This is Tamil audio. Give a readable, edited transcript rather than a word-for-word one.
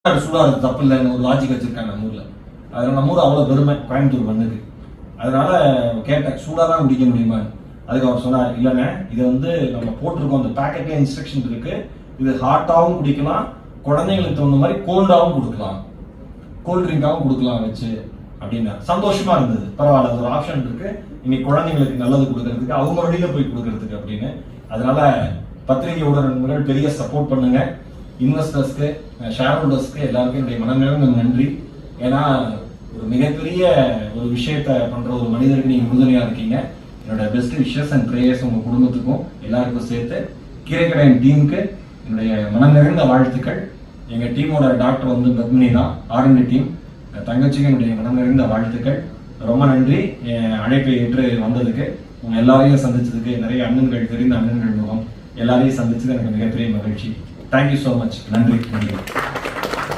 சூடாக தப்பு இல்லைன்னு ஒரு லாஜிக் வச்சிருக்காங்க நம்ம ஊர்ல. அதனால நம்ம ஊர் அவ்வளவு பெருமை கோயம்புத்தூர் வந்தது. அதனால கேட்டேன் சூடாக தான் குடிக்க முடியுமா. அதுக்கு அவர் சொன்னார், இல்லைங்க இது நம்ம போட்டிருக்கோம், அந்த பேக்கெட்ல இன்ஸ்ட்ரக்ஷன் இருக்கு, இது ஹாட்டாகவும் குடிக்கலாம், குழந்தைங்களுக்கு தகுந்த மாதிரி கோல்டாகவும் கொடுக்கலாம், கோல்ட் ட்ரிங்காகவும் கொடுக்கலாம் வச்சு அப்படின்னா சந்தோஷமா இருந்தது. பரவாயில்ல, ஒரு ஆப்ஷன் இருக்கு, இன்னைக்கு குழந்தைங்களுக்கு நல்லது கொடுக்கறதுக்கு, அவங்க வழியில போய் கொடுக்கறதுக்கு அப்படின்னு. அதனால பத்திரிகையோட நண்பர்கள் பெரிய சப்போர்ட் பண்ணுங்க. இன்வெஸ்டர்ஸ்க்கு, ஷேர் ஹோல்டர்ஸ்க்கு எல்லாருக்கும் என்னுடைய மனநிறைந்த நன்றி. ஏன்னா ஒரு மிகப்பெரிய ஒரு விஷயத்த பண்ற ஒரு மனிதருக்கு நீங்க உறுதுணையா இருக்கீங்க. என்னோட பெஸ்ட் விஷஸ் அண்ட் ப்ரேயர்ஸ் உங்க குடும்பத்துக்கும் எல்லாருக்கும் சேர்த்து கீரைக்கடையின் டீமுக்கு என்னுடைய மனம் நிறைந்த வாழ்த்துக்கள். எங்க டீமோட டாக்டர் பத்மினி தான், ஆர்என்டி டீம். தங்கச்சிக்கு என்னுடைய மனம் நிறைந்த வாழ்த்துக்கள். ரொம்ப நன்றி அழைப்பை ஏற்று வந்ததுக்கு. உங்க எல்லாரையும் சந்திச்சதுக்கு, நிறைய அண்ணன்கள், தெரிந்த அண்ணன்கள் முகம் எல்லாரையும் சந்திச்சது எனக்கு மிகப்பெரிய மகிழ்ச்சி. Thank you so much. நன்றி.